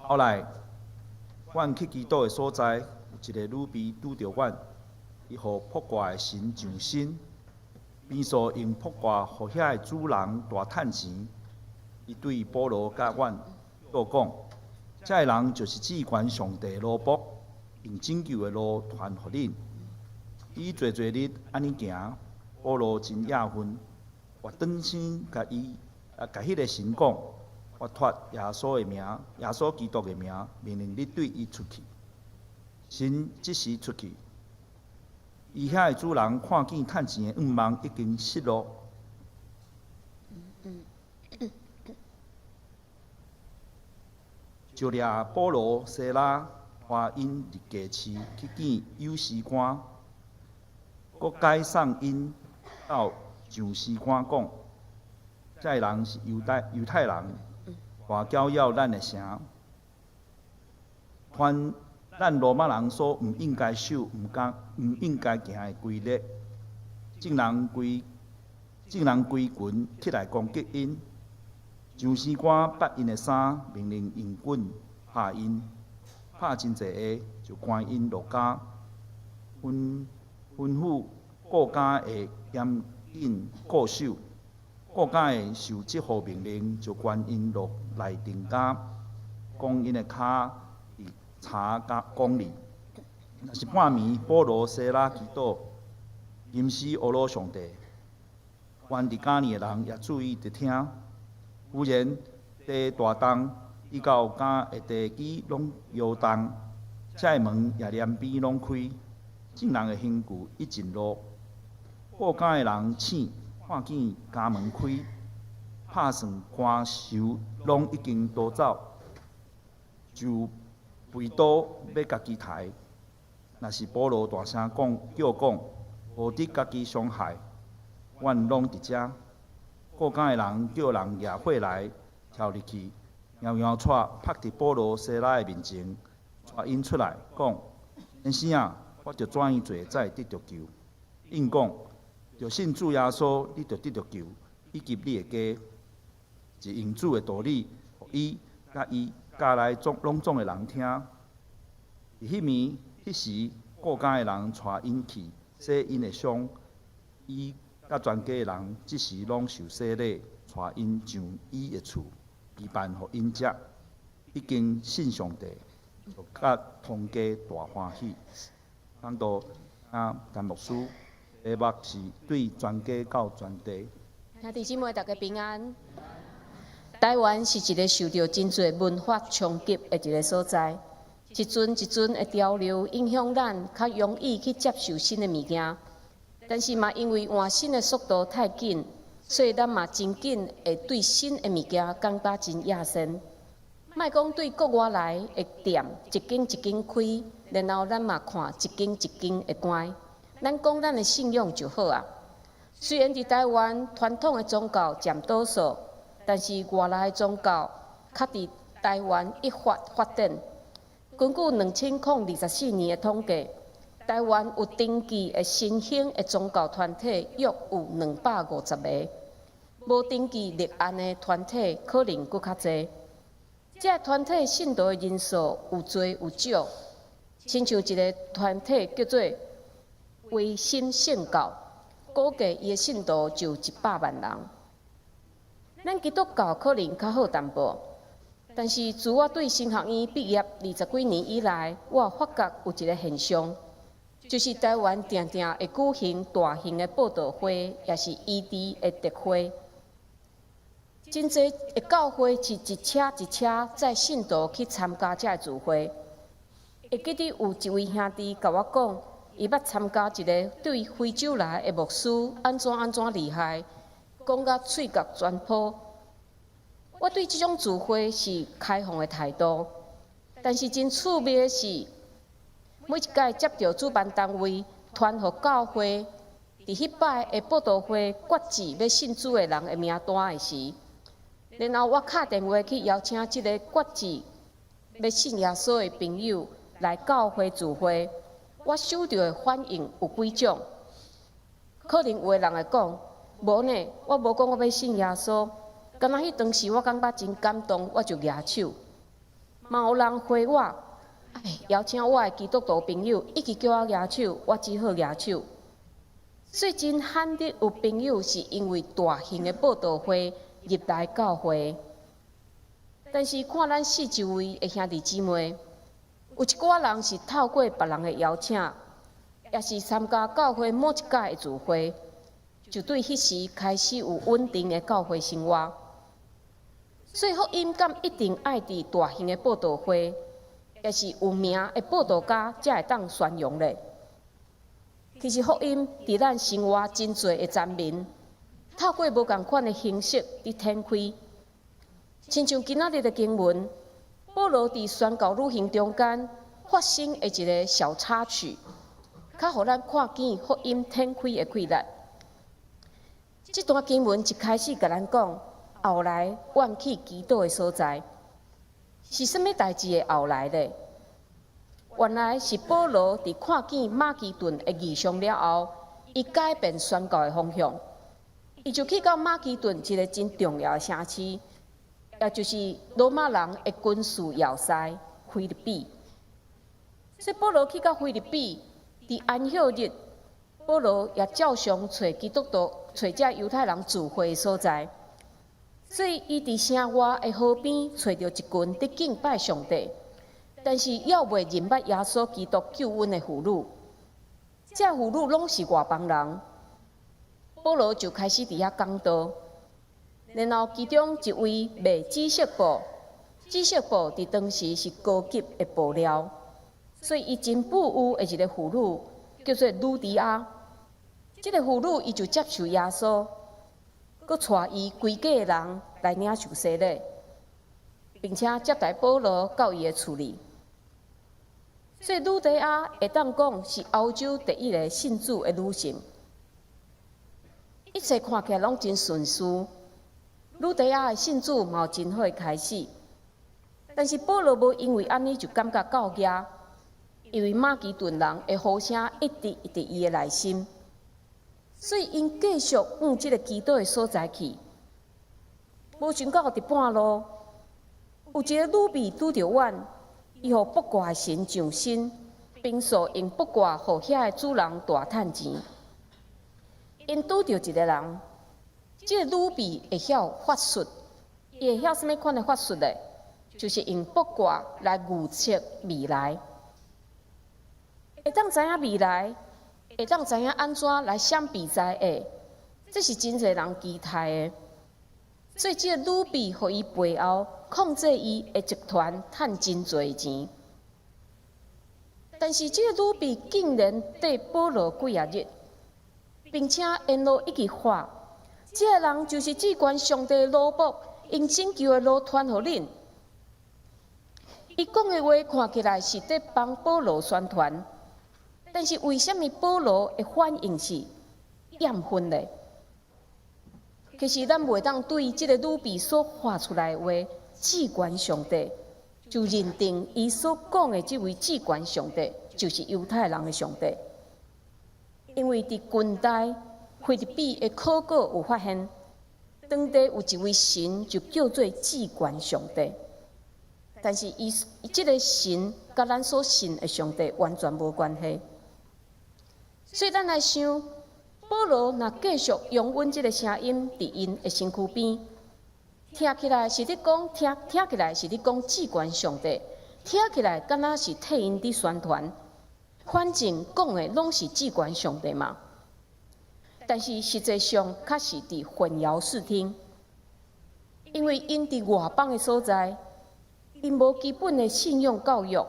后来，阮去基督的所在，有一个女婢拄着阮，伊互卜卦的神上身，边数用卜卦互遐个主人大趁钱。伊对保罗甲阮叫讲，遮个人就是至关上帝奴仆，用拯救的路传互恁。伊侪日安尼行，保罗真压愤，我转身甲迄个神讲，我托耶稣的名，耶稣基督的名，命令你对伊出去。神即时出去，伊遐个主人看见趁钱的愿望已经失落。就掠保罗、西拉，带因入家市去见有司官，搁解送因到上司官讲，这人是犹太人，话搅扰咱的城，犯咱罗马人所唔应该守、唔应该行的规律，竟人规群起来攻击因。上司官拔因的衫，命令用棍拍因，拍真济下，就关因落监，吩咐顾家的严禁固守。顾家的受这号命令，就关因落内定监，讲因的骹伫查公里。若是半暝，保罗、西拉祈祷，吟诗阿罗上帝，原伫家里的人也注意伫听。忽然，地大动，伊到家的地基拢摇动，车门也连边拢开，众人的刑具一尽落。顾家的人醒，看见家门开，拍算官仇拢已经逃走，就背刀要家己刣。若是保罗大声叫讲，无得家己伤害，阮拢伫遮。顾家的人叫人野火来，跳入去，摇摇带拍伫保罗、西拉的面前，带因出来，讲：先生啊，我着怎样做才会得着救？因讲：着信主耶稣，你着得着救，以及你的家。是用主的道理，互伊甲伊家内拢总的人听。伫迄时，顾家的人带因去洗因的伤，伊甲全家的人即时拢受洗礼，带因上伊的厝，备办互因食。已经信上帝，就甲同家大欢喜。讲到陈牧师，题目是对全家到全地。兄弟姊妹，大家平安。台湾是一个受到真侪文化冲击的一个所在，一阵一阵的潮流影响咱，较容易去接受新的物件。但是嘛，因为换新的速度太紧，所以咱嘛真紧会对新的物件感觉真野生。莫讲对国外来的店一间一间开，然后咱嘛看一间一间的关。咱讲咱的信仰就好啊。虽然伫台湾传统的宗教占多数，但是外来的宗教较伫台湾一发发展。根据2024年的统计，台湾有登记的新兴的宗教团体约有250个，无登记立案的团体可能佫较侪。这团体信徒的人数有多有少，亲像一个团体叫做维新圣教，估计伊的信徒就100万人。咱基督教可能较好淡薄。但是，自我对神学院毕业20几年以来，我发觉有一个现象，就是台湾常常会举行大型的报道会，也是异地的特会。真侪的教会是一车一车载信徒去参加这聚会。会记得有一位兄弟甲我讲，伊捌参加一个对非洲来的牧师安怎厉害，讲甲喙角全破。我对这种聚会是开放的态度，但是真趣味的是，每一届接到主办单位传予教会，伫迄摆的报道会决志要信主的人的名单的时，然后我打电话去邀请这个决志要信耶稣的朋友来教会聚会，我收到的反应有几种。可能有的人会讲，无呢，我无讲我要信耶稣。敢若迄当时，我感觉真感动，我就举手。嘛有人回我，邀请我的基督徒朋友一起叫我举手，我只好举手。所以真罕得有朋友是因为大型的报道会入来教会，但是看咱四周围的兄弟姊妹，有一寡人是透过别人的邀请，也是参加教会某一届的聚会，就对迄时开始有稳定的教会生活。所以福音敢一定爱伫大型的报道会，也是有名的报道家才会当宣扬咧。其实福音伫咱生活真侪的层面，透过无共款的形式伫展开。亲像今仔日的经文，保罗伫宣教旅行中间发生的一个小插曲，较互咱看见福音展开的规律。这段经文一开始甲咱讲，后来弯去基督的所在，是甚物代志的后来呢？原来是保罗伫看见马其顿的异象了后，伊改变宣教的方向，伊就去到马其顿一个真重要的城市，也就是罗马人的军事要塞菲律宾。所以保罗去到菲律宾，伫安息日，保罗也照常找基督徒、找这犹太人聚会的所在。所以，伊伫城外的河边找到一群伫敬拜上帝，但是要未认捌耶稣基督救恩的妇女。这妇女拢是外邦人，保罗就开始伫遐讲道。然后，其中一位卖紫色布，紫色布伫当时是高级的布料，所以伊真富裕的一个妇女叫做鲁迪亚。这个妇女伊就接受耶稣。佮带伊规家的人来领受洗礼，并且接待保罗到伊的厝里。所以鲁迪亚会当讲是欧洲第一个信主的女性，一切看起来拢真顺遂。鲁迪亚的信主嘛有真好的开始，但是保罗无因为安尼就感觉够惊，因为马其顿人的呼声一直伫伊的内心。所以，因继续往这个基督的所在去。无想到伫半路，有一个女婢拄着阮，伊互卜卦的神上身，并说用卜卦互遐的主人大趁钱。因拄着一个人，这个女婢会晓法术，伊会晓什么款的法术呢？就是用卜卦来预测未来，会当知影未来。会当知影安怎来闪避灾厄，这是真侪人期待的。所以，这个女婢互伊背后控制伊的集团，趁真侪钱。但是，这个女婢竟然对保罗几啊日，并且沿路一句话，这个人就是至关上帝的奴仆，用拯救的路传互恁。伊讲的话看起来是在帮保罗宣传。但是为什么保罗的反应是厌烦呢？其实咱袂当对这个女婢所画出来的话，至关上帝就认定伊所讲的这位至关上帝就是犹太人的上帝，因为伫近代菲律宾的考古有发现，当地有一位神就叫做至关上帝，但是伊这个神甲咱所信的上帝完全无关系。所以，咱来想，保罗若继续用阮这个声音伫因的身躯边，听起来是伫讲听起来是伫讲至关上帝，听起来敢若是替因伫宣传，反正讲的拢是至关上帝嘛。但是实际上，确实伫混淆视听，因为因伫外邦的所在，因无基本的信用教育。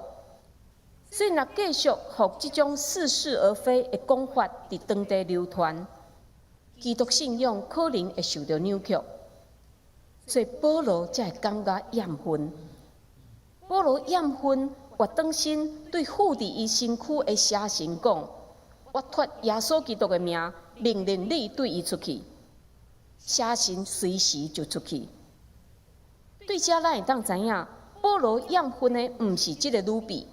所以，若继续互这种似是而非的讲法伫当地流传，基督信仰可能会受到扭曲。所以保罗才会感觉厌烦。保罗厌烦活当身对附伫伊身躯的邪神讲：“我托耶稣基督的名，命令你对伊出去。”邪神随时就出去。对这咱会当知影，保罗厌烦的毋是这个女婢。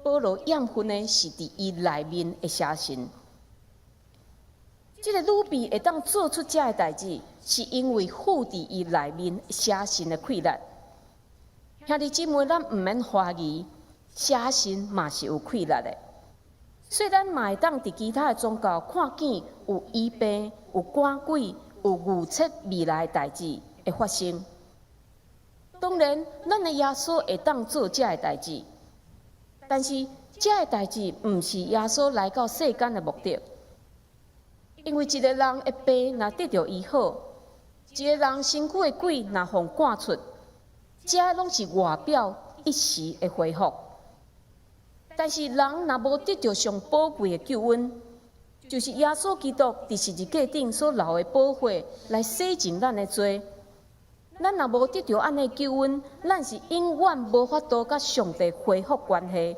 保罗厌烦的是伫伊内面的邪神。这个女婢会当做出这个代志，是因为附伫伊内面邪神的溃烂。兄弟姊妹，咱毋免怀疑，写信嘛是有气力的。所以咱嘛会当伫其他的宗教看见有医病、有赶鬼、有预测未来的代志会发生。当然，咱的耶稣会当做遮个代志，但是遮个代志毋是耶稣来到世间的目的。因为一个人的病若得到医好，一个人身躯的鬼若互赶出，遮拢是外表一时的恢复。但是人若无得到上宝贵的救恩，就是耶稣基督伫十字架顶所流的宝血来洗净咱的罪。咱若无得到安尼救恩，咱是永远无法度甲上帝恢复关系。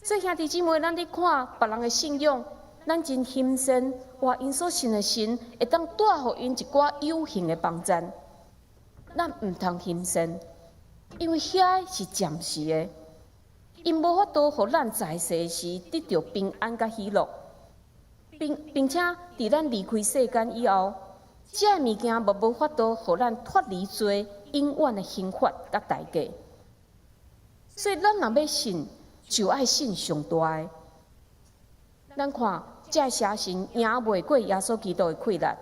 所以兄弟姊妹，咱咧看别人的信仰，咱真欣赏，哇！因所信的神会当带互因一寡有形的帮助，咱毋通欣赏，因为遐是暂时的。因无法度互咱在世时得到平安甲喜乐，并且伫咱离开世间以后，这物件无法度互咱脱离罪永远的刑罚甲代价。所以咱若要信，就爱信上大的。咱看这写信赢袂过耶稣基督的困难，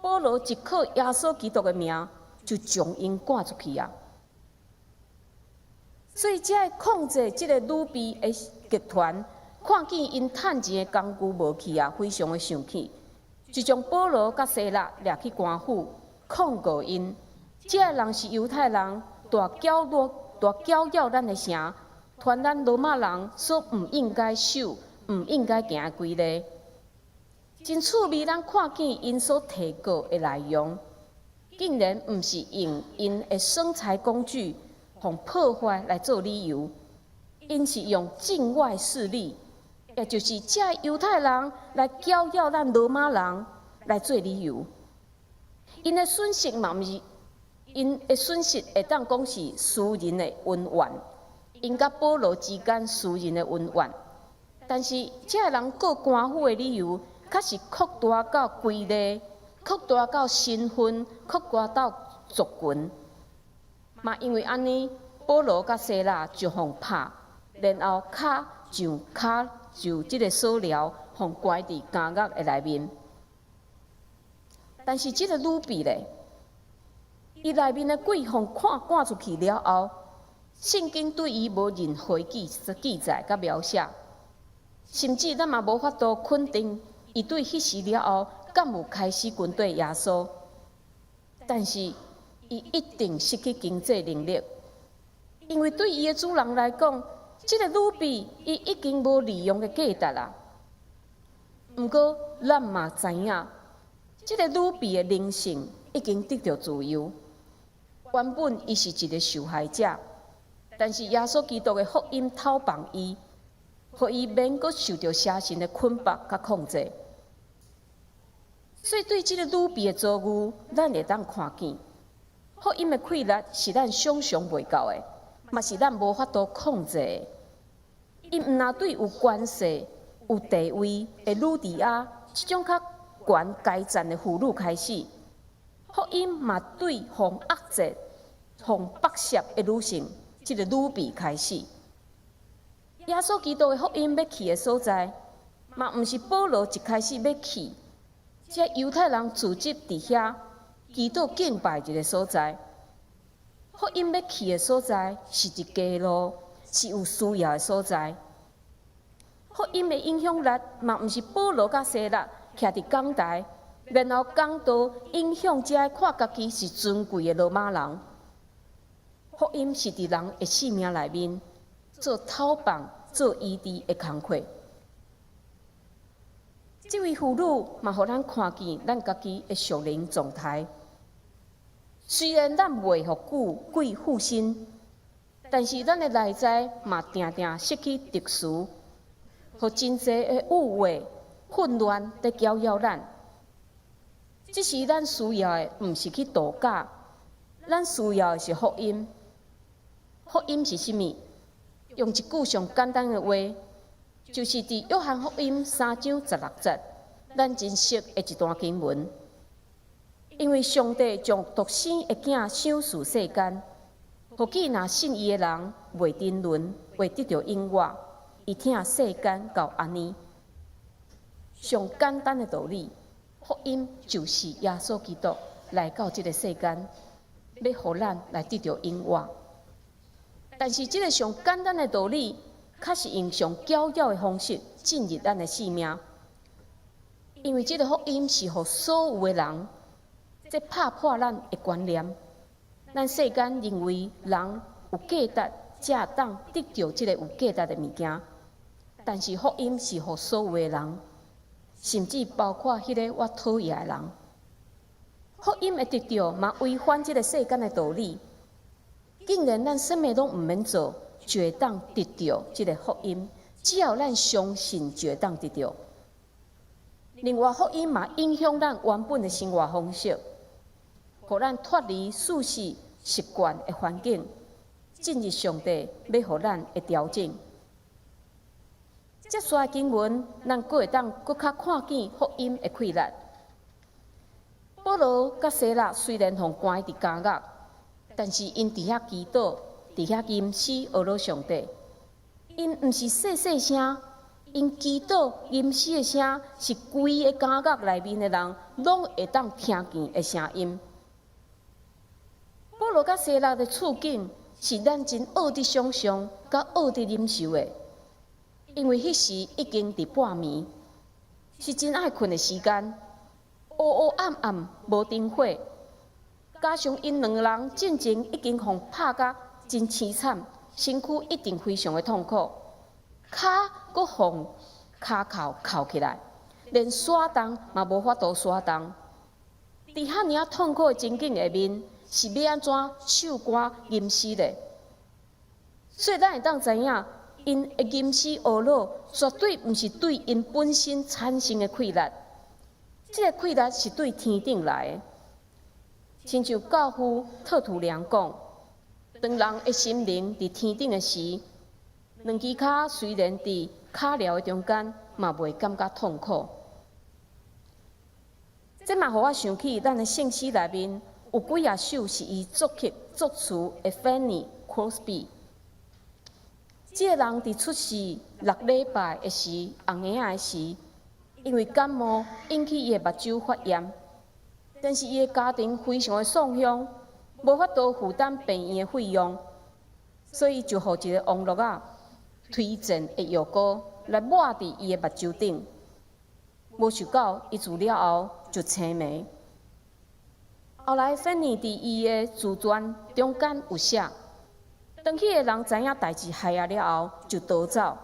保罗一靠耶稣基督的名，就将因赶出去啊！所以，才会控制这个女婢的集团，看见因趁钱的工具无去啊，非常的生气，就将保罗甲西拉掠去官府，控告因。这个人是犹太人，大搅扰咱的城，传咱罗马人所毋应该守、毋应该行的规律。真趣味，咱看见因所提告的内容，竟然毋是用因的生财工具。用破坏来做理由，因是用境外势力，也就是这犹太人来搅扰咱罗马人来做理由。因的损失嘛，毋是因的损失会当讲是私人的恩怨，因甲保罗之间私人的恩怨。但是这人告官府的理由，却是扩大到规律，扩大到身份，扩大到族群。嘛，因为安尼，保罗甲西拉就互拍，然后脚就即个锁牢，互关伫监狱的内面。但是即个女婢咧，伊内面的鬼互赶出去了后，圣经对伊无任何记载甲描写，甚至咱嘛无法度肯定伊对迄时了后，敢有开始军队耶稣。但是伊一定失去经济能力，因为对伊的主人来讲，这个女婢伊已经无利用的价值啦。毋过咱嘛知影，这个女婢的灵性已经得到自由。原本伊是一个受害者，但是耶稣基督的福音透放伊，互伊免阁受到邪神的捆绑甲控制。所以对这个女婢的遭遇，咱会当看见。福音的困难是咱想象袂到的，嘛是咱无法度控制的。伊毋若对有关系、有地位的女弟仔，即种较悬阶层的妇女开始，福音嘛对互压制、互剥削的女性，即个女婢开始。耶稣基督的福音要去的所在，嘛毋是保罗一开始要去，这犹太人聚集伫遐。基督敬拜一个所在，福音要去的所在是一街路，是有需要的所在。福音的影响力嘛，毋是保罗甲西拉徛伫讲台，然后讲道影响这看家己是尊贵的罗马人。福音是伫人的性命内面做透放、做医治的工课。这位妇女嘛，互咱看见咱家己的属灵状态。虽然咱袂互鬼附身，但是咱的内在嘛定定失去特殊，互真济的误会、混乱在搅扰咱。这时咱需要的毋是去度假，咱需要的是福音。福音是甚物？用一句上简单的话，就是伫约翰福音3章16节，咱真熟的一段经文。因为上帝将独生的囝赏赐世间，或许若信伊的人袂沉沦，会得到永活，伊听世间到安尼。上简单的道理，福音就是耶稣基督来到这个世间，要互咱来得到永活。但是，这个上简单的道理，却是用上巧巧的方式进入咱的性命。因为这个福音是互所有的人，这拍破咱的观念。咱世间认为人有价值，才当得到这个有价值的物件。但是福音是互所有的人，甚至包括迄个我讨厌的人。福音的得到嘛，违反这个世间的道理。竟然咱什么拢毋免做，就会当得到这个福音。只要咱相信，就会当得到。另外，福音嘛影响咱原本的生活方式，互咱脱离舒适习惯的环境，进入上帝要互咱的调整。接续的经文，咱阁会当阁较看见福音的困难。保罗甲西拉虽然互关伫监狱，但是因伫遐祈祷，伫遐吟诗学罗上帝。因毋是细细声，因祈祷吟诗的声是规个监狱内面的人拢会当听见的声音。保罗甲西拉的处境是咱真恶得想象，甲恶得忍受的，因为迄时已经伫半暝，是真爱困的时间，黑黑暗暗无灯火。加上因两个人进前已经互拍甲真凄惨，身躯一定非常的痛苦，骹阁互骹扣扣起来，连刷动嘛无法度刷动。伫遐尔痛苦的情景下面，是要安怎唱歌吟诗呢？所以咱会当知影，因的吟诗学罗绝对毋是对因本身产生的困难，这个困难是对天顶来的。亲像教父特土良讲，当人的心灵伫天顶的时，两只脚虽然伫脚镣的中间，嘛袂感觉痛苦。这嘛，互我想起咱的圣诗内面有几啊首是伊作曲作词的 Fanny Crosby。这个人伫出世6礼拜的时，红眼仔的时，因为感冒引起伊的目睭发炎。但是伊的家庭非常的丧凶，无法度负担病院的费用，所以就互一个网络推荐的药膏来抹伫伊的目睭顶。无想到伊治了后就青眉。后来芬妮伫伊的自传中间有写，当迄个人知影代志害了后就逃走。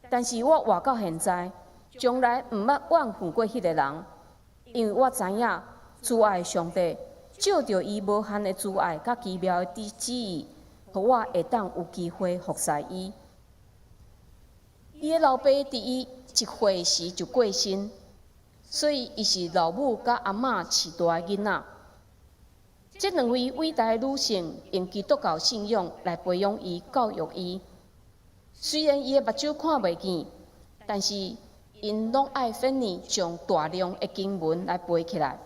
但是我活到现在，从来毋捌怨恨过迄个人。因为我知影，慈爱的上帝照着伊无限的慈爱甲奇妙的旨意，互我会当有机会服侍伊。伊的老爸伫伊1岁时就过身，所以伊是老母甲阿嬷饲大的囡仔。这两位伟大的女性用基督教信仰来培养伊、教育伊。虽然伊的目睭看袂见，但是因拢爱芬妮将大量的经文来背起来，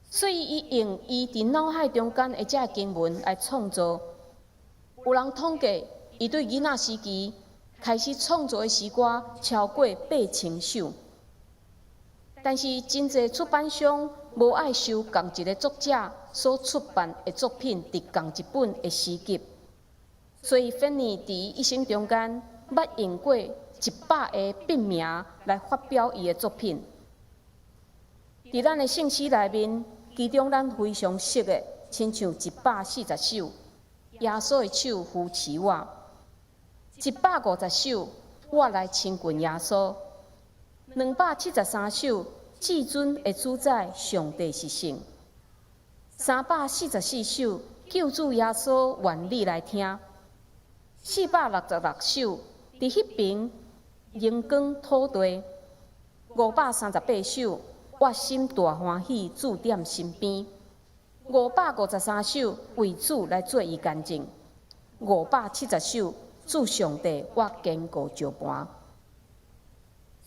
所以伊用伊伫脑海中间的这经文来创作。有人统计，伊对囡仔时期开始创作的诗歌超过8000首。但是真侪出版商无爱收同一个作者所出版的作品伫同一本的诗集，所以芬妮伫一生中间捌用过100个笔名来发表伊的作品。伫咱的圣诗内面，其中咱非常熟的，亲像140首，耶稣的手扶持我；150首，我来亲近耶稣；273首，至尊的主宰上帝是圣；344首，救主耶稣愿你来听；466首，伫迄边阳光土地；538首，我心大欢喜，主踮身边；553首，为主来做伊干净；570首，主上帝，我坚固照盘。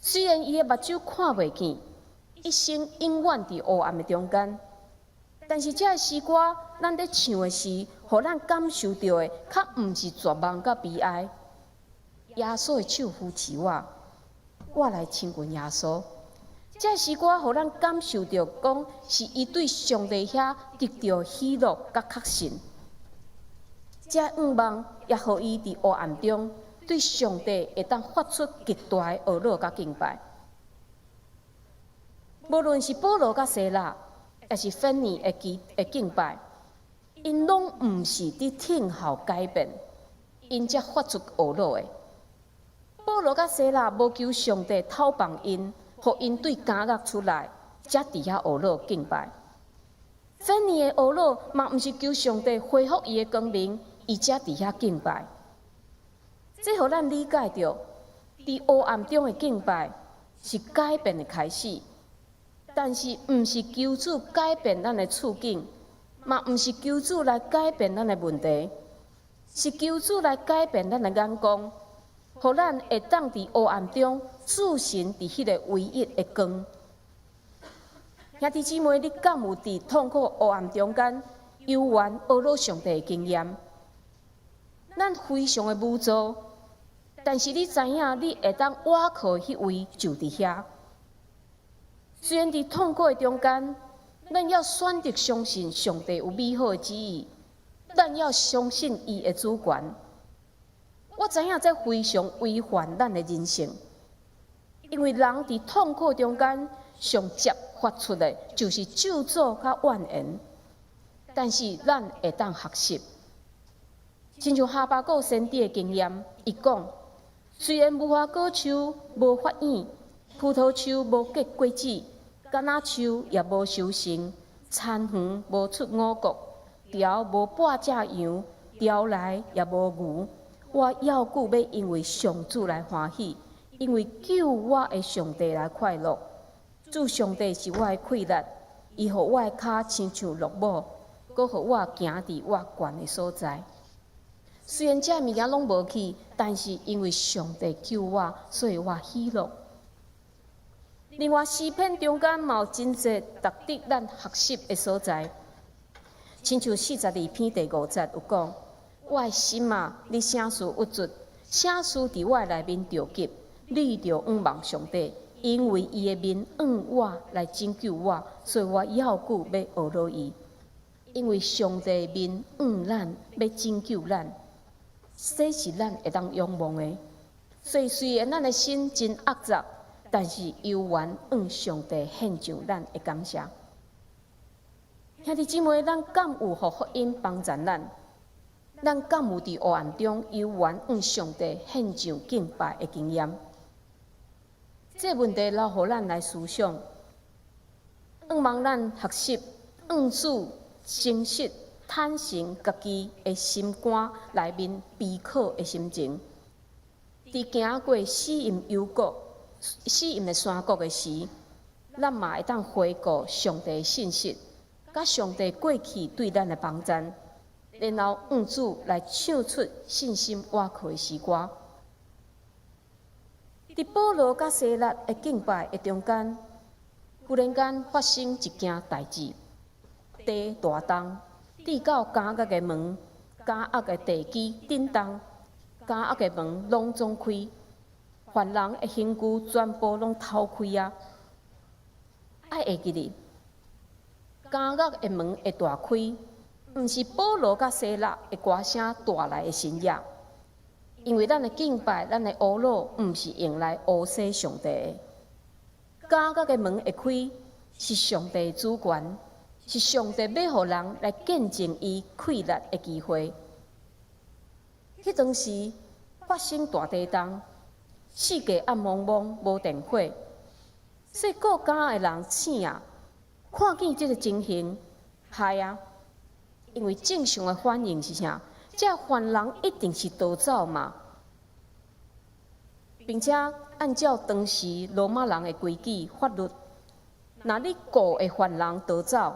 虽然伊的目睭看袂见，一生永远伫黑暗的中间，但是这诗歌，咱咧唱的是，互咱感受到的，较毋是绝望甲悲哀。耶稣的手扶持我，我来亲近耶稣。这诗歌，互咱感受到，讲是伊对上帝遐得到喜乐甲确信。这愿望也互伊伫黑暗中，对上帝会当发出极大的懊恼甲敬拜。无论是保罗甲西拉，也是腓尼的敬拜，因拢毋是伫听候改变，因才发出懊恼的。保罗甲西拉无求上帝透放因，互因对监狱出来，才伫遐懊恼敬拜。腓尼的懊恼嘛，毋是求上帝恢复伊的光明，伊才伫遐敬拜。这互咱理解着，伫黑暗中的敬拜是改变的开始。但是，毋是求主改变咱的处境，嘛毋是求主来改变咱的问题，是求主来改变咱的眼光，互咱会当伫黑暗中注神伫迄个唯一的光。兄弟姊妹，你敢有伫痛苦黑暗中间幽怨懊恼上帝的经验？咱非常的无助，但是你知影，你会当倚靠迄位就伫遐。虽然伫痛苦的中间，咱要选择相信上帝有美好的旨意，咱要相信伊的主权。我知影这非常违反咱的人性，因为人伫痛苦中间上接发出的就是咒诅甲怨言。但是咱会当学习，亲像哈巴谷先知的经验，伊讲：虽然无花果树无发芽，葡萄树无结果子。橄榄树也无收成，田园无出五谷，条无半只羊，条内也无牛。我要久要因为上主来欢喜，因为救我的上帝来快乐。主上帝是我的气力，伊互我的脚亲像鹿母，搁互我行伫我悬的所在。虽然这物件拢无去，但是因为上帝救我，所以我喜乐。另外，诗篇中间嘛有真侪值得咱学习的所在，亲像42篇第5节有讲：我的心啊，你啥事郁卒，啥事伫我内面着急，你着仰望上帝，因为伊的面向我来拯救我，所以我要久要学落伊。因为上帝的面向咱，要拯救咱，这是咱会当仰望的。所以虽然咱的心真恶杂，但是犹原向上帝献上咱的感谢。兄弟姊妹，咱敢有互福音帮助咱？咱敢有伫黑暗中犹原向上帝献上敬拜的经验？这问题留互咱来思想，希望咱学习向主诚实坦诚家己的心肝内面悲苦的心情，伫行过死荫幽谷、死荫的山谷的时，咱嘛会当回顾上帝的信息，甲上帝过去对咱的帮助，然后向主来唱出信心倚靠的诗歌。伫保罗甲西拉的敬拜的中间，忽然间发生一件代志，地大动，滴到监狱的门，监狱的地基震动，监狱的门拢总开，犯人的刑具全部拢偷开啊！爱会记哩，监狱的门会大开，毋是保罗甲西拉的歌声带来的声音。因为咱的敬拜，咱的懊恼，毋是用来讹洗上帝的。监狱的门会开，是上帝的主权，是上帝要互人来见证伊气力的机会。迄当时发生大地震，世界暗蒙蒙，无电火，所以各家的人醒啊，看见这个情形，害啊！因为正常的反应是啥？这犯人一定是逃走嘛，并且按照当时罗马人的规矩法律，若你雇的犯人逃走，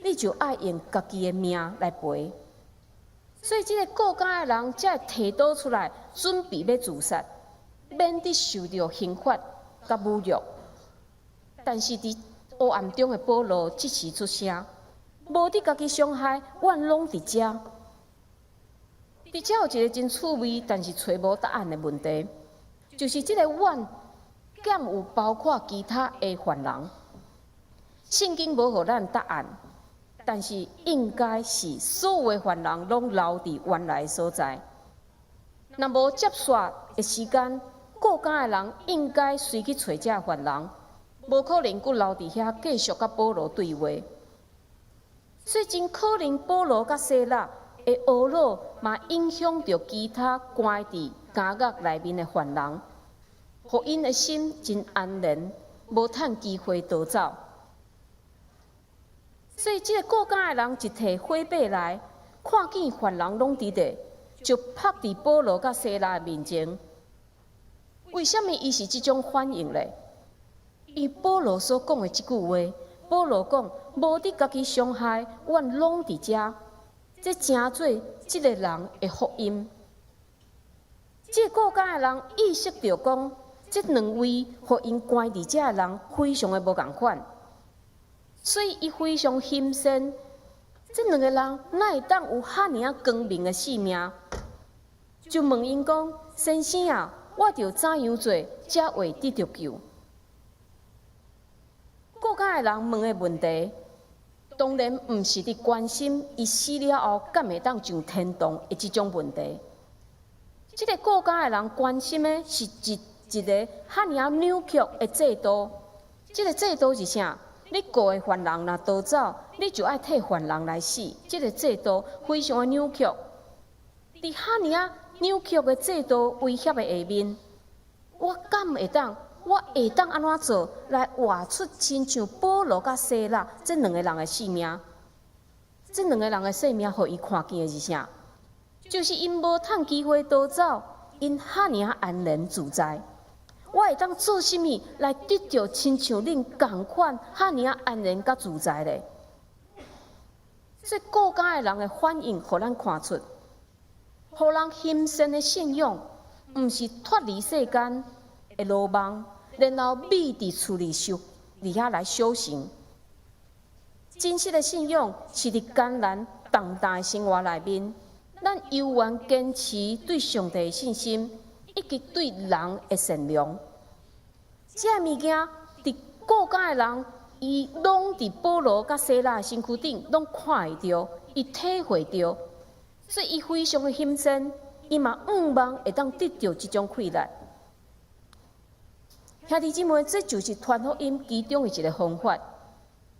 你就爱用家己的命来赔。所以，这个顾家的人才会提刀出来，准备要自杀，免得受到刑罚甲侮辱。但是，伫黑暗中的保罗即时出声，无伫家己伤害，怨拢伫遮。伫遮有一个真趣味，但是找无答案的问题，就是即个怨，敢有包括其他的犯人？圣经无互咱答案，但是应该是所有的犯人拢留伫原来的所在。若无接续的时间，过家的人应该随去找这犯人，无可能佫留伫遐继续甲保罗对话。所以真可能保罗甲西拉的懊恼，嘛影响着其他关伫监狱内面的犯人，互因的心真安然，无趁机会逃走。所以，这个过监的人一摕火把来，看见犯人拢伫咧，就拍伫保罗甲西拉的面前。为什么伊是即种反应咧？伊保罗所讲的即句话，保罗讲无伫家己伤害，阮拢伫遮，这诚做即个人的福音。这个过监的人意识到讲，这两位互因关伫遮的人非常的无共款。所以，伊非常欣赏这两个人哪会当有遐尔光明的性命，就问因讲：“先生啊，我着怎样做才会得着救？”过监的人问的问题，当然毋是伫关心伊死了后敢会当上天堂的即种问题。这个过监的人关心的是一个遐尔扭曲的制度。这个制度是啥？你告的犯人若逃走，你就爱替犯人来死。这个制度非常的扭曲。伫遐尔扭曲的制度威胁的下面，我会当安怎做来活出亲像保罗甲西拉这两个人的性命？这两个人的性命，互伊看见的是啥？就是因无趁机会逃走，因遐尔安然自在。我会当做甚物来得到亲像恁共款遐尔安然甲自在咧？这过监的人的反应，互咱看出，互人欣赏的信仰，毋是脱离世间的罗网，然后秘伫厝里伫遐来修行。真实的信仰是伫艰难重担的生活内面，咱悠然坚持对上帝的信心，以及对人的善良。这物件伫过监的人，伊拢伫保罗甲西拉的身躯顶，拢看会到，伊体会到，所以伊非常的欣赏，伊嘛盼望会当得到即种快乐。兄弟姊妹，这就是传福音其中的一个方法，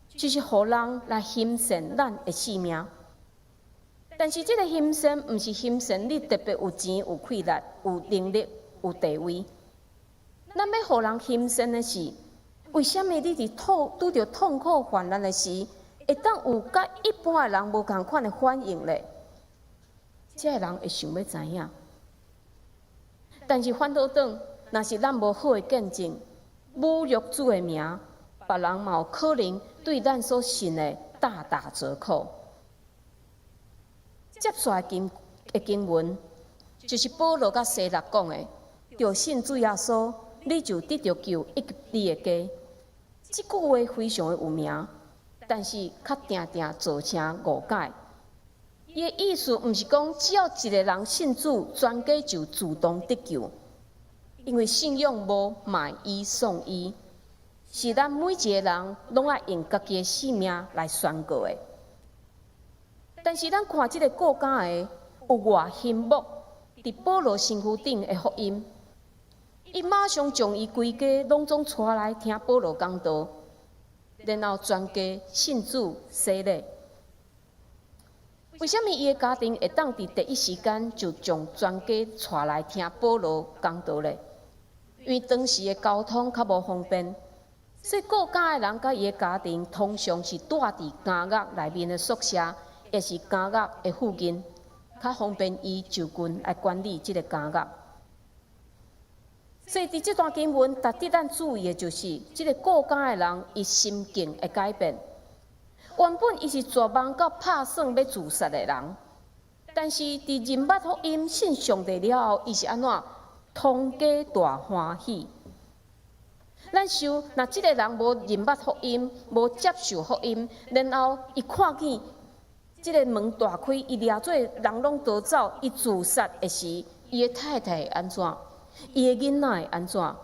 就是互人来欣赏咱的性命。但是，这个欣赏毋是欣赏你特别有钱、有快乐、有能力、有地位。咱要互人欣赏的是，为什么你伫拄着痛苦患难的时，会当有甲一般的人无共款的反应咧？这个人会想要知影。但是反倒转，若是咱无好的见证，侮辱主的名，别人嘛有可能对咱所信的大打折扣。接续的经文，就是保罗甲西拉讲的：“着信主耶稣，你就得着救以及你的家。”这句话非常的有名，但是较定定造成误解。伊的意思毋是讲只要一个人信主，全家就自动得救，因为信仰无买一送一，是咱每一个人拢爱用家己的性命来宣告的。但是咱看这个过监的有偌欣慕伫保罗身躯顶的福音，伊马上将伊规家拢总带来听保罗讲道，然后全家信主洗礼。为什么伊的家庭会当伫第一时间就将全家带来听保罗讲道呢？因为当时的交通较无方便，所以过监的人甲伊的家庭通常是住伫监狱内面的宿舍。也是监狱的附近，较方便伊就近来管理这个监狱。所以伫这段经文，值得咱注意的就是，这个过监的人伊心境的改变。原本伊是绝望到拍算要自杀的人，但是伫认捌福音、信上帝了后，伊是安怎？通家大欢喜。咱想，若即个人无认捌福音，无接受福音，然后伊看见即个门大开，伊掠做人拢逃走，伊自杀的时，伊的太太会安怎？伊的囡仔会安怎？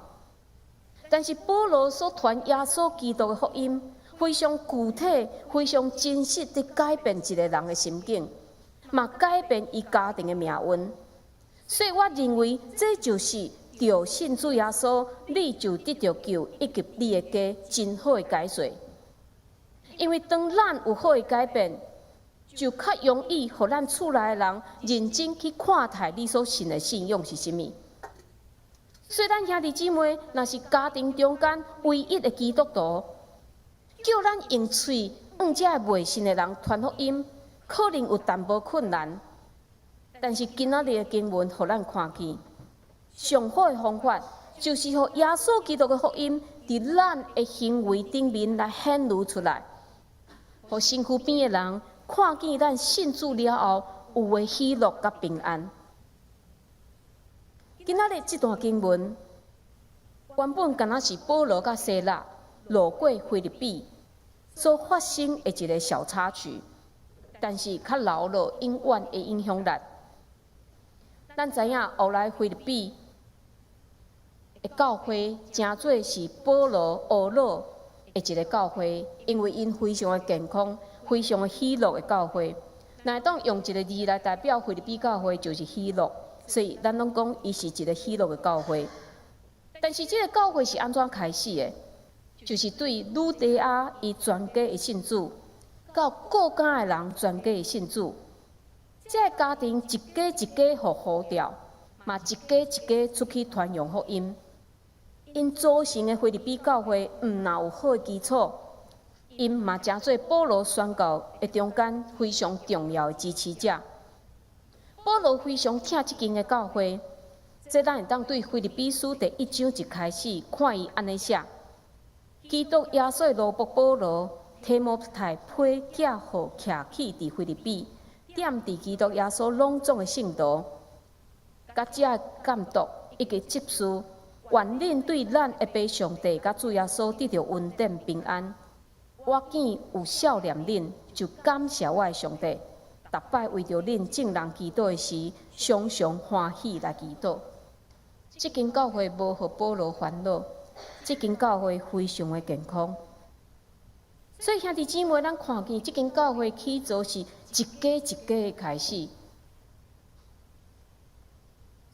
但是保罗所传耶稣基督的福音，非常具体、非常真实地改变一个人的心境，嘛改变伊家庭的命运。所以我认为，这就是着信主耶稣，你就得着救，以及你的家真好的解说。因为当咱有好的改变，就较容易，互咱厝内的人认真去看待你所信的信仰是啥物。所以，咱兄弟姊妹，若是家庭中间唯一的基督徒，叫咱用嘴向这未信的人传福音，可能有淡薄困难。但是今仔日的经文，互咱看见，上好的方法就是互耶稣基督的福音伫咱的行为顶面来显露出来，互身躯边的人看见咱信主了后有的喜乐甲平安。今仔日这段经文原本敢若是保罗甲西拉路过腓立比所发生的一个小插曲，但是较留了永远的影响力。咱知影后来腓立比的教会真做是保罗学老的一个教会，因为因非常的健康、非常的喜乐的教会。若当用一个字来代表腓立比教会，就是喜乐。所以咱拢讲，伊是一个喜乐的教会。但是，这个教会是安怎开始的？就是对吕底亚伊全家的信主，到各家的人全家的信主。这个家庭一家一家互呼调，嘛一家一家出去传扬福音。因组成的腓立比教会，毋但有好的基础，因嘛诚做保罗宣告的中间非常重要的支持者。保罗非常疼即间的教会，这咱会当对腓立比书第1章一开始看伊安尼写：基督耶稣的奴仆保罗，提摩太批寄互徛起伫腓立比，点伫基督耶稣隆重的圣道，甲这监督以及执事，愿恁对咱的爸上帝甲主耶稣得到稳定平安。我见有孝念恁，就感谢我的上帝。逐摆为着恁正人祈祷的时，常常欢喜来祈祷。这间教会无互保罗烦恼，这间教会非常的健康。所以兄弟姊妹，咱看见这间教会起早是一家一家的开始，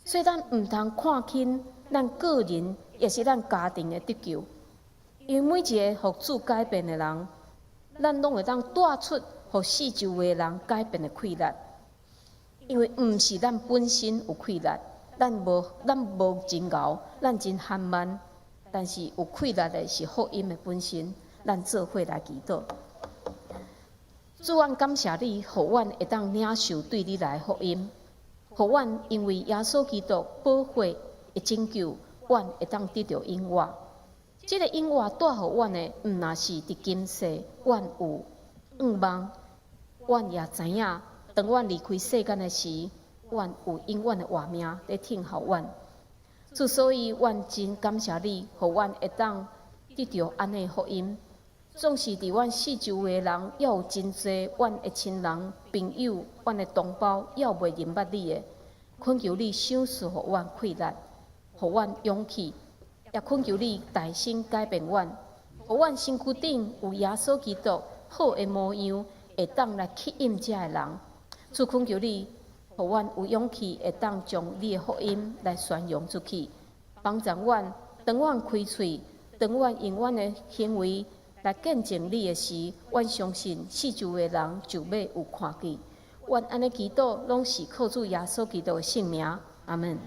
所以咱毋通看轻咱个人，也是咱家庭的得救。因为每一个互主改变的人，咱拢会当带出互四周围的人改变的气力。因为毋是咱本身有气力，咱无真敖，咱真憨慢，但是有气力的是福音的本身。咱做伙来祈祷。主，阮感谢你，互阮会当领受对你来的福音，互阮因为耶稣基督宝血的拯救，阮会当得到永活。这个永活带互阮的，毋若是伫今世，阮有愿望，阮也知影，当阮离开世间的时，阮有永远的活命在听候阮。之所以，阮真感谢你，互阮会当得到安尼福音。总是伫阮四周围的人，也有真侪阮的亲人、朋友、阮的同胞，也有未认捌你的。恳求你赏赐互阮气力，互阮勇气，也恳求你大心改变阮，互阮身躯顶有耶稣基督好的模样，会当来吸引这个人。主恳求你，互阮有勇气，会当将你的福音来宣扬出去，帮助阮。当阮开喙，当阮用阮的行为来见证你的时，阮相信四周围的人就要有看见。阮安尼祈祷，拢是靠主耶稣基督的圣名，阿门。